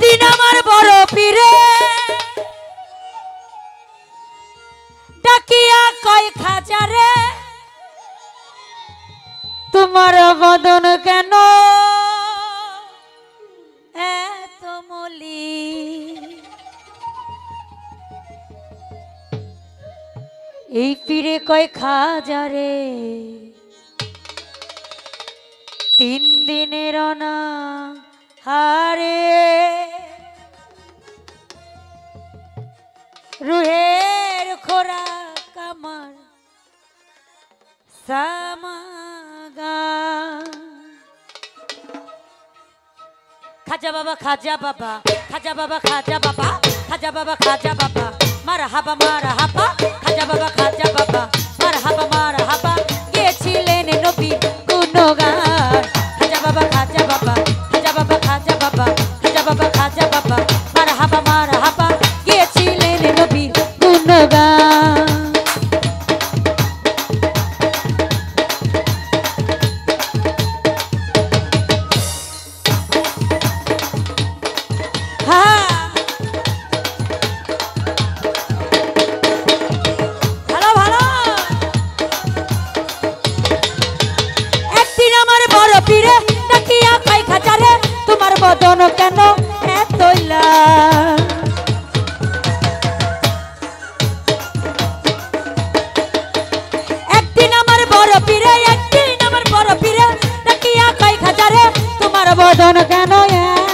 একদিন আমার বড় পীরে ডাকিয়া কয় খাজারে তোমার বদন কেন এত মলিন। এই পীরে কয় খাজারে 3 দিনের না হারে রুহের খোরাক আমার সামাগান। খাজা বাবা খাজা বাবা খাজা বাবা খাজা বাবা খাজা বাবা খাজা বাবা মারহাবা মারহাবা খাজা বাবা খাজা বাবা মারহাবা মারহাবা গেছিলেন নবী গুণগান। খাজা বাবা খাজা বাবা খাজা বাবা খাজা বাবা খাজা বাবা খাজা বাবা মারহাবা মারহাবা গেছিলেন নবী গুণগান। বদন কেন এত লাল। একদিন আমার বড় পীরে একদিন আমার বড় পীরে ডাকিয়া কয় খাজারে তোমার বদন কেন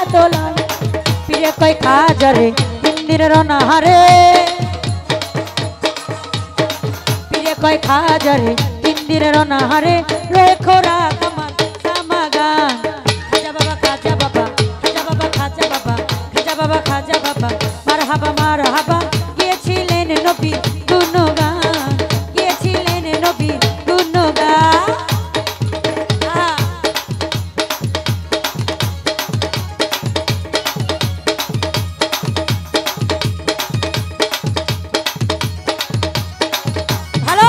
এত লাল। পীরে কয় খাজারে 3 দিনের অনাহারে পীরে কয় খাজারে 3 দিনের অনাহারে রেখো রাখ আমার সামাগান। খাজা বাবা খাজা বাবা বাবা খাজা বাবা মারহাবা মারহাবা গিয়েছিলেন নবী গুণগান গিয়েছিলেন নবী গুণগান। ভালো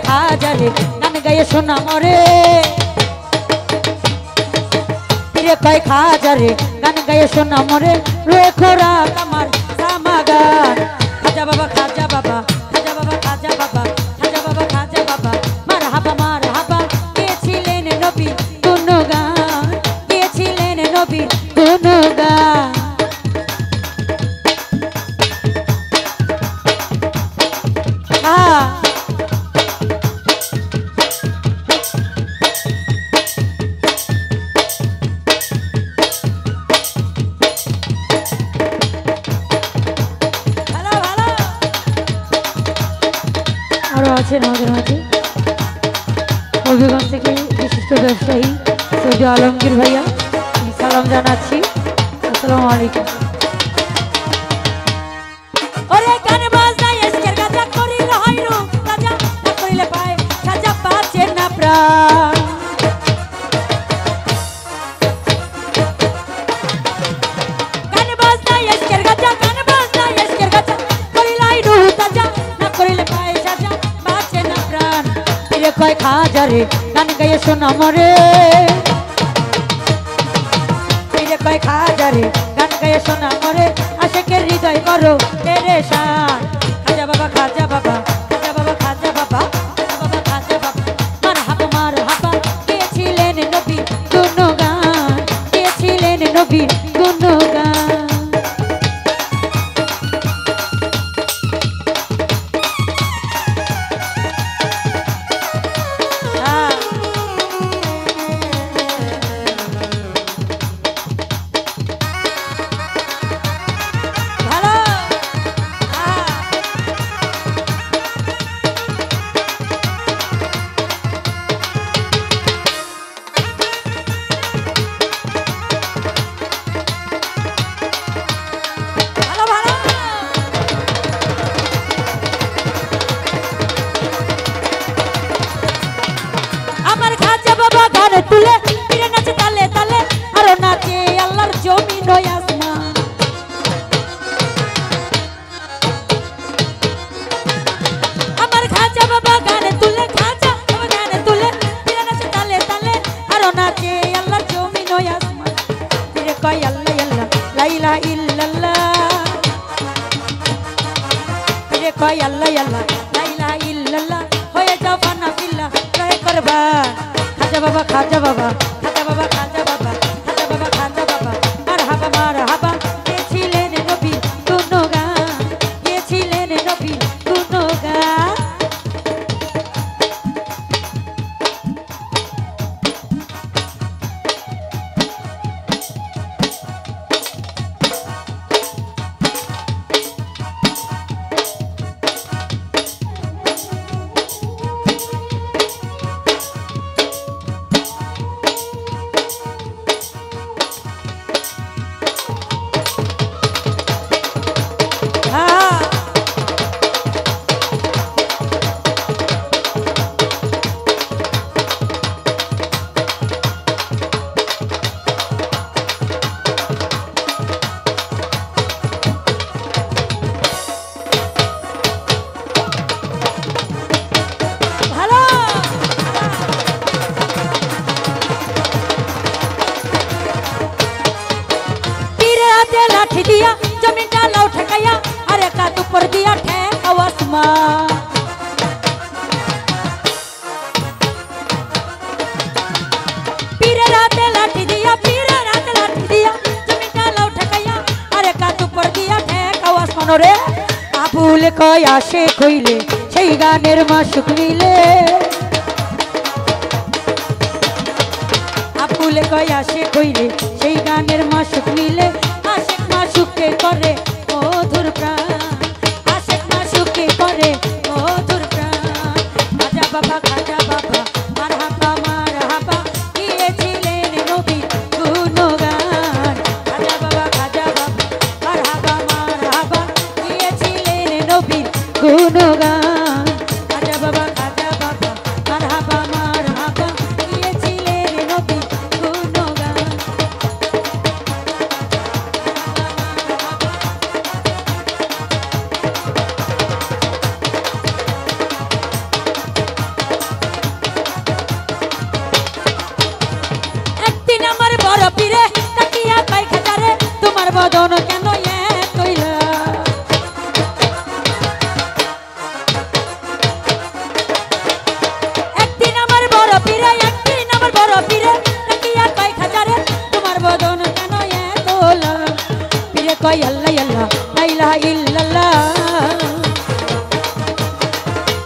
খাজারে গান গায়ে শোনা মরে পীরে কয় খাজারে গান গায়ে শোনা মরে রেখো রাখ আমার সামাগান। খাজা বাবা খাজা বাবা খাজা বাবা খাজা বাবা খাজা বাবা খাজা বাবা মারহাবা মারহাবা গেছিলেন নবী গুণগান গেছিলেন নবী গুণগান। আরো আছেন আমাদের মাঝে হবিগঞ্জ থেকে বিশিষ্ট ব্যবসায়ী সৈয়দ আলমগীর ভাইয়া সালাম জানাচ্ছি। আসসালামু আলাইকুম। ওরে গান বাজনায় এসকের গাজা করিলে হয় রূপ রাজা না করিলে পায় সাজা পাচ্ছে না প্রাণ। গান বাজনায় এসকের গাজা করিলে হয় রূপ রাজা না করিলে পায় সাজা পাচ্ছে না প্রাণ। পীরে কয় খাজারে গান গায়ে শোনা মরে পীরে কয় খাজারে গান গায়ে শোনা মরে আশেকের হৃদয় করো পেরেশান। খাজা বাবা খাজা বাবা খাজা বাবা খাজা বাবা খাজা বাবা খাজা বাবা মারহাবা মারহাবা গেছিলেন নবী গুণগান গেছিলেন নবী গুণগান। ভালো জমিন ও আসমান। আমার খাজা বাবা গানে তুলে, খাজা বাবা গানে তুলে, পীরে নাচে তালে তালে, আরো নাচে আল্লাহ জমিন ও আসমান। পীরে কয় আল্লাহ আল্লাহ লা ইলাহা ইল্লাল্লাহ, পীরে কয় আল্লাহ আল্লাহ লা ইলাহা ইল্লাল্লাহ, হয়ে যাও ফানা ফিল্লাহ রহে কুরবান। খাজা বাবা খাজা বাবা খাজা বাবা খাজা বাবা খাজা বাবা খাজা বাবা, মারহাবা মারহাবা, গেছিলেন নবী গুণগান, গেছিলেন নবী গুণগান। लाठी दिया जमीन डाला उठकाया, अरे का ऊपर दिया ठेका आसमान। पीरे राते लाठी दिया, पीरे राते लाठी दिया, जमीन डाला उठकाया, अरे का ऊपर दिया ठेका आसमान। रे आबुल कय आशे কইলে সেই গানের মাসুক মিলে, আবুল কয় আসে কইলে সেই গানের মাসুক মিলে, আশেক মাসুকে করে মধুর প্রাণ, আশেক মাসুকে করে মধুর প্রাণ। খাজা বাবা খাজা বাবা মারহাবা মারহাবা, গিয়েছিলেন নবী গুণগান। খাজা বাবা খাজা বাবা মারহাবা মারহাবা, গিয়েছিলেন নবী গুণগান। খাজা বাবা খাজা বাবা মারহাবা মারহাবা, গিয়েছিলেন নবী গুণগান। একদিন আমার বড় পীরে তাকিয়া কয় খাজা রে, তোমার বদন কেন এতইলা? একদিন আমার বড় পীরে, একদিন আমার বড় পীরে তাকিয়া কয় খাজা রে, তোমার বদন কেন এতলা? পীরে কয় আল্লাহ আল্লাহ লা ইলাহা ইল্লাল্লাহ,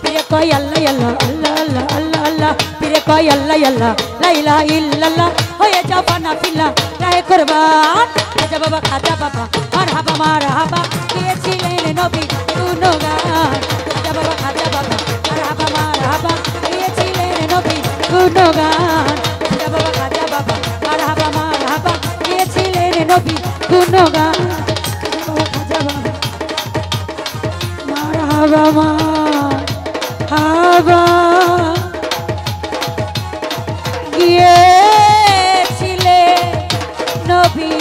পীরে কয় আল্লাহ আল্লাহ আল্লাহ আল্লাহ আল্লাহ আল্লাহ, পীরে কয় আল্লাহ আল্লাহ লা ইলাহা ইল্লাল্লাহ, হয়ে যাও ফানা ফিল্লাহ রাহে কুরবান। খাজা বাবা খাজা বাবা মারহাবা মারহাবা, গিয়েছিলেন নবী গুণগান। খাজা বাবা খাজা বাবা মারহাবা মারহাবা, গিয়েছিলেন নবী গুণগান। খাজা বাবা খাজা বাবা মারহাবা মারহাবা, গিয়েছিলেন নবী গুণগান। খাজা বাবা মারহাবা মারহাবা, গিয়েছিলেন নবী